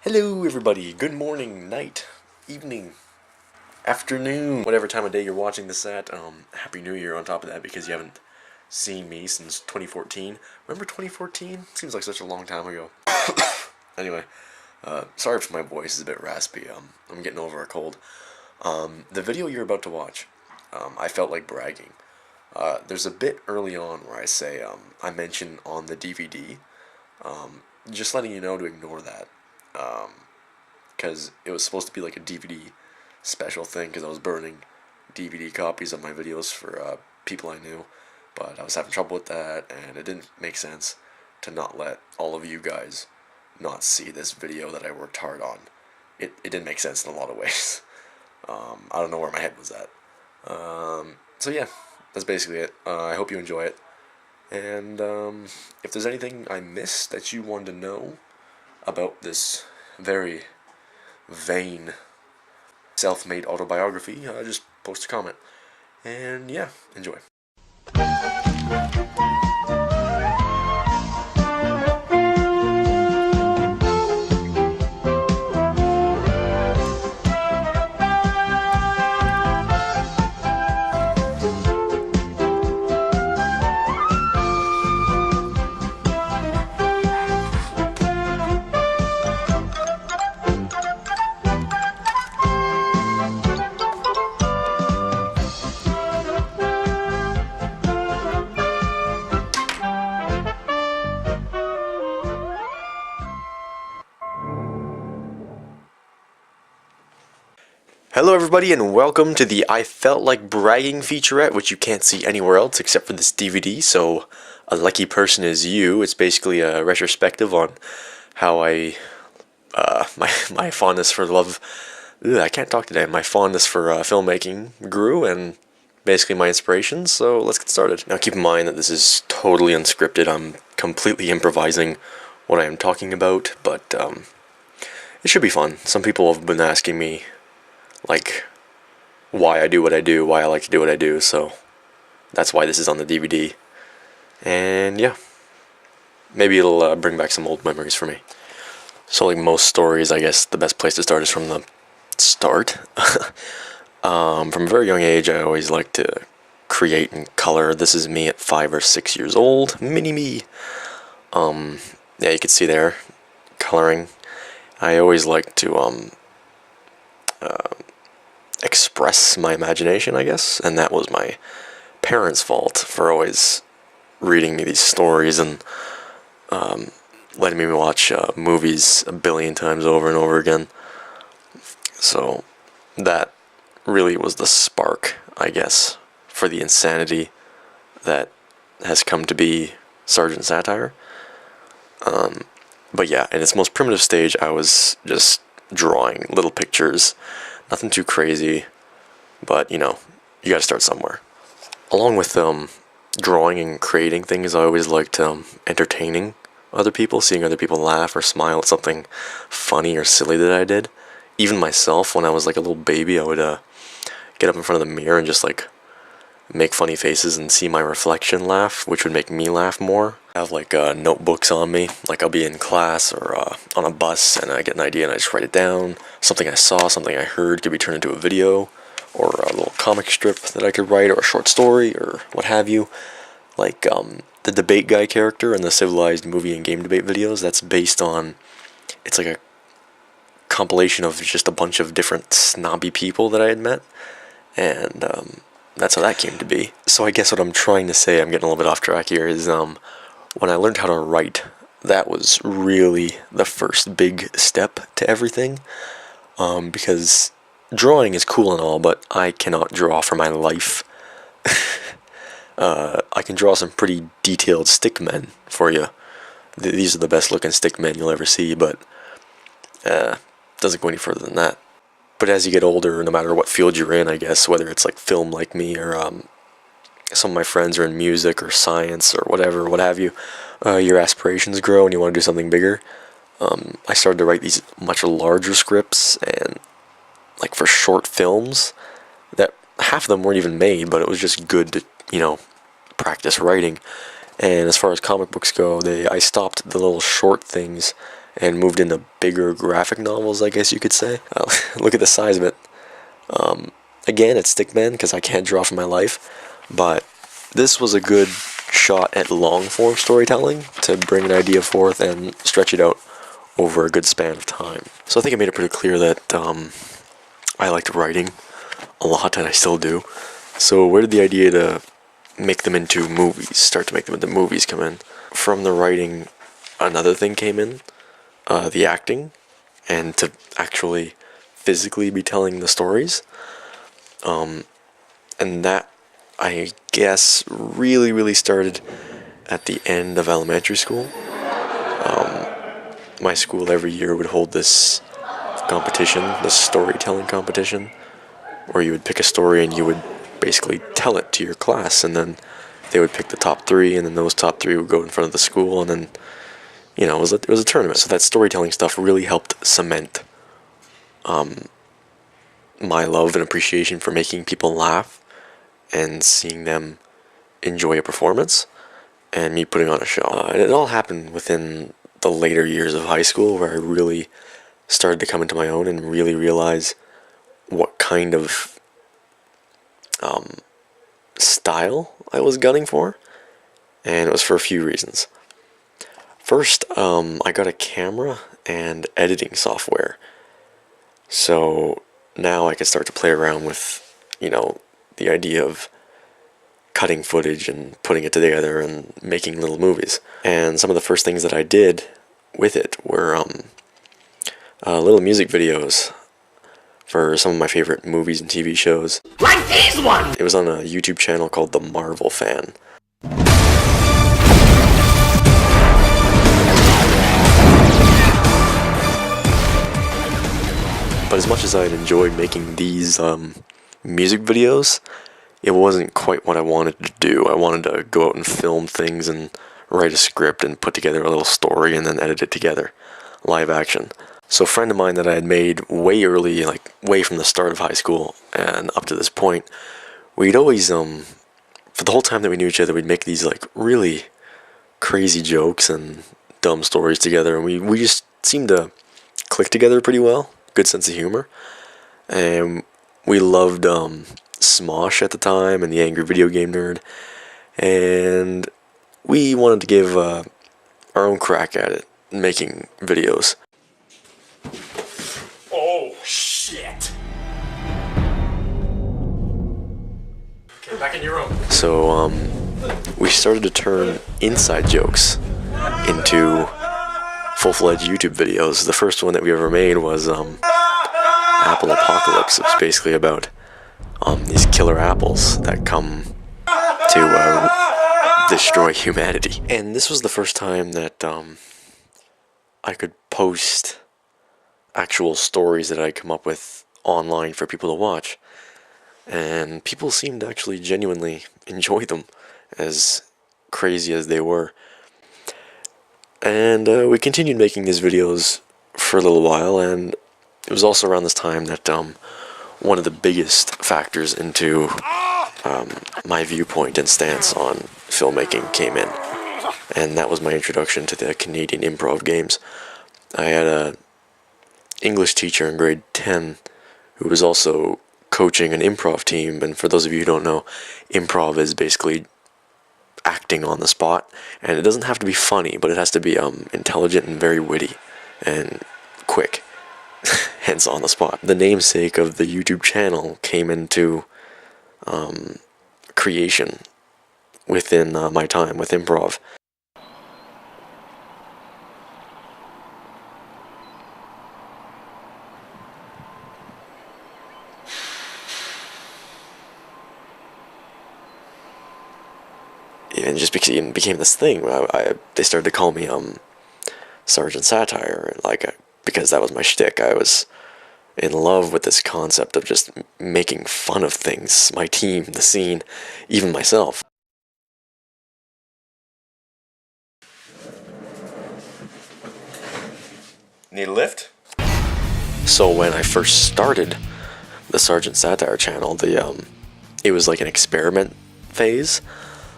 Hello everybody, good morning, night, evening, afternoon, whatever time of day you're watching this at. Happy New Year on top of that because you haven't seen me since 2014. Remember 2014? Seems like such a long time ago. Anyway, sorry if my voice is a bit raspy. I'm getting over a cold. The video you're about to watch, I felt like bragging. There's a bit early on where I say, I mention on the DVD, just letting you know to ignore that. Because it was supposed to be like a DVD special thing because I was burning DVD copies of my videos for people I knew, but I was having trouble with that, and it didn't make sense to not let all of you guys not see this video that I worked hard on. It didn't make sense in a lot of ways. I don't know where my head was at. So yeah, that's basically it. I hope you enjoy it, and if there's anything I missed that you wanted to know about this very vain self-made autobiography, just post a comment. And yeah, enjoy. Hello everybody and welcome to the I Felt Like Bragging featurette, which you can't see anywhere else except for this DVD, so a lucky person is you. It's basically a retrospective on how my fondness for I can't talk today, my fondness for filmmaking grew, and basically my inspirations, so let's get started. Now keep in mind that this is totally unscripted. I'm completely improvising what I am talking about, but it should be fun. Some people have been asking me like why I do what I do, why I like to do what I do, so that's why this is on the DVD. And yeah, maybe it'll bring back some old memories for me. So like most stories, I guess the best place to start is from the start. From a very young age, I always liked to create and color. This is me at 5 or 6 years old, mini me. Yeah, you can see there, coloring. I always liked to express my imagination, I guess, and that was my parents' fault for always reading me these stories and letting me watch movies a billion times over and over again. So that really was the spark, I guess, for the insanity that has come to be Sergeant Satire. But yeah, in its most primitive stage, I was just drawing little pictures. Nothing too crazy, but you know, you gotta start somewhere. Along with drawing and creating things, I always liked entertaining other people, seeing other people laugh or smile at something funny or silly that I did. Even myself, when I was like a little baby, I would get up in front of the mirror and just like make funny faces and see my reflection laugh, which would make me laugh more. I have like notebooks on me, like I'll be in class or on a bus and I get an idea and I just write it down. Something I saw, something I heard could be turned into a video or a little comic strip that I could write or a short story or what have you. Like the debate guy character in the Civilized movie and game debate videos, that's based on, it's like a compilation of just a bunch of different snobby people that I had met, and that's how that came to be. So I guess what I'm trying to say, I'm getting a little bit off track here, is when I learned how to write, that was really the first big step to everything, because drawing is cool and all, but I cannot draw for my life. I can draw some pretty detailed stick men for you. These are the best looking stick men you'll ever see, but doesn't go any further than that. But as you get older, no matter what field you're in, I guess, whether it's like film like me or some of my friends are in music or science or whatever, what have you, your aspirations grow and you want to do something bigger. I started to write these much larger scripts, and like for short films that half of them weren't even made, but it was just good to, you know, practice writing. And as far as comic books go, I stopped the little short things and moved into bigger graphic novels, I guess you could say. Look at the size of it. Again, it's stickman because I can't draw for my life, but this was a good shot at long-form storytelling to bring an idea forth and stretch it out over a good span of time. So I think I made it pretty clear that I liked writing a lot, and I still do. So where did the idea to make them into movies, start to make them into movies come in? From the writing, another thing came in, the acting, and to actually physically be telling the stories. And that, I guess, really started at the end of elementary school. My school every year would hold this competition, this storytelling competition, where you would pick a story and you would basically tell it to your class, and then they would pick the top 3, and then those top 3 would go in front of the school, and then, you know, it was a tournament. So that storytelling stuff really helped cement my love and appreciation for making people laugh and seeing them enjoy a performance and me putting on a show. And it all happened within the later years of high school, where I really started to come into my own and really realize what kind of style I was gunning for, and it was for a few reasons. First, I got a camera and editing software, so now I could start to play around with, you know, the idea of cutting footage and putting it together and making little movies. And some of the first things that I did with it were little music videos for some of my favorite movies and TV shows. Like these ones! It was on a YouTube channel called The Marvel Fan. But as much as I'd enjoyed making these music videos, it wasn't quite what I wanted to do. I wanted to go out and film things and write a script and put together a little story and then edit it together, live action. So a friend of mine that I had made way early, like way from the start of high school and up to this point, we'd always, for the whole time that we knew each other, we'd make these like really crazy jokes and dumb stories together, and we just seemed to click together pretty well. Good sense of humor. And we loved Smosh at the time and the Angry Video Game Nerd, and we wanted to give our own crack at it, making videos. Oh, shit. Okay, back in your room. So we started to turn inside jokes into full-fledged YouTube videos. The first one that we ever made was Apple Apocalypse. It's basically about these killer apples that come to destroy humanity. And this was the first time that I could post actual stories that I'd come up with online for people to watch. And people seemed to actually genuinely enjoy them, as crazy as they were. And we continued making these videos for a little while, and it was also around this time that one of the biggest factors into my viewpoint and stance on filmmaking came in. And that was my introduction to the Canadian improv games. I had an English teacher in grade 10 who was also coaching an improv team, and for those of you who don't know, improv is basically acting on the spot, and it doesn't have to be funny, but it has to be intelligent and very witty and quick, hence on the spot. The namesake of the YouTube channel came into creation within my time with improv. And just became this thing. They started to call me Sergeant Satire, because that was my shtick. I was in love with this concept of just making fun of things, my team, the scene, even myself. Need a lift? So when I first started the Sergeant Satire channel, it was like an experiment phase.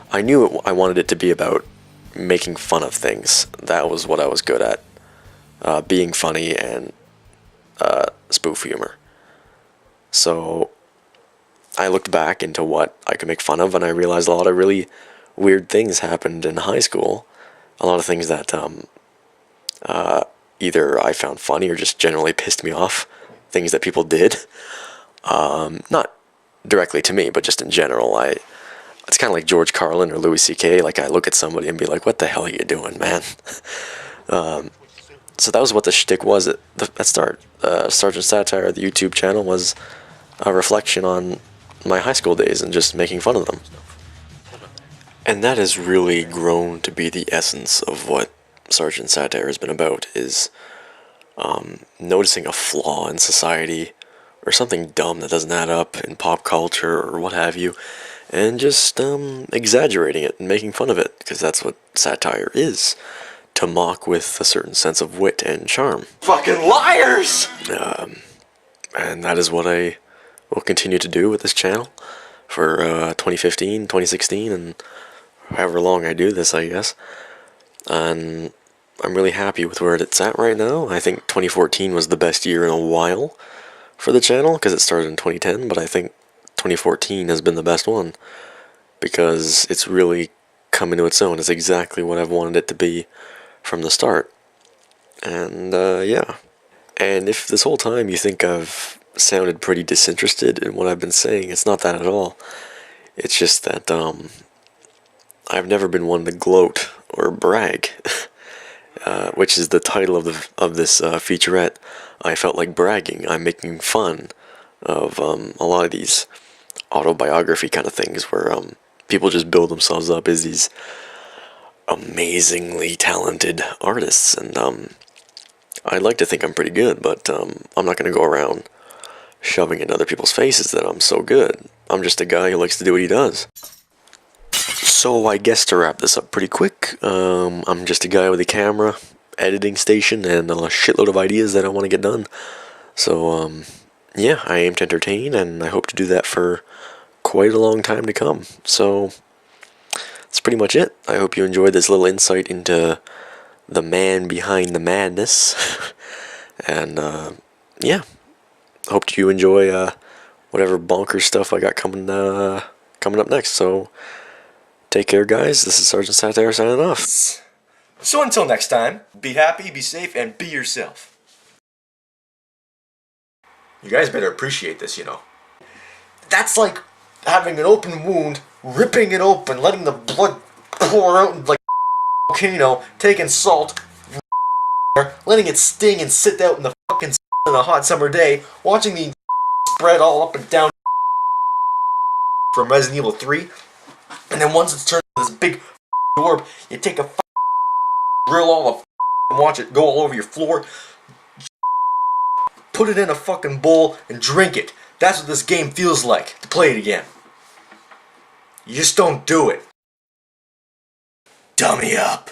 I knew I wanted it to be about making fun of things. That was what I was good at. being funny, and spoof humor. So I looked back into what I could make fun of, and I realized a lot of really weird things happened in high school. A lot of things that either I found funny or just generally pissed me off. Things that people did. Not directly to me, but just in general. It's kind of like George Carlin or Louis C.K. Like, I look at somebody and be like, what the hell are you doing, man? So that was what the shtick was at start. Sergeant Satire, the YouTube channel, was a reflection on my high school days and just making fun of them. And that has really grown to be the essence of what Sergeant Satire has been about, is noticing a flaw in society or something dumb that doesn't add up in pop culture or what have you, and just exaggerating it and making fun of it, because that's what satire is. To mock with a certain sense of wit and charm. Fucking liars! And that is what I will continue to do with this channel for 2015, 2016, and however long I do this, I guess. And I'm really happy with where it's at right now. I think 2014 was the best year in a while for the channel, because it started in 2010, but I think 2014 has been the best one, because it's really come into its own. It's exactly what I've wanted it to be from the start. And yeah. And if this whole time you think I've sounded pretty disinterested in what I've been saying, it's not that at all. It's just that I've never been one to gloat or brag, which is the title of this featurette. I felt like bragging. I'm making fun of a lot of these autobiography kind of things where people just build themselves up as these amazingly talented artists, and I'd like to think I'm pretty good, but I'm not going to go around shoving in other people's faces that I'm so good. I'm just a guy who likes to do what he does. So I guess to wrap this up pretty quick, I'm just a guy with a camera, editing station, and a shitload of ideas that I want to get done. So yeah, I aim to entertain, and I hope to do that for quite a long time to come. So that's pretty much it. I hope you enjoyed this little insight into the man behind the madness. And yeah, hope you enjoy whatever bonkers stuff I got coming up next. So take care, guys. This is Sergeant Satire signing off. So until next time, be happy, be safe, and be yourself. You guys better appreciate this, you know. That's like having an open wound, ripping it open, letting the blood pour out like a volcano, taking salt, letting it sting and sit out in the fucking on a hot summer day, watching the spread all up and down from Resident Evil 3, and then once it's turned into this big orb, you take a drill all the and watch it go all over your floor, put it in a fucking bowl, and drink it. That's what this game feels like, to play it again. You just don't do it. Dummy up.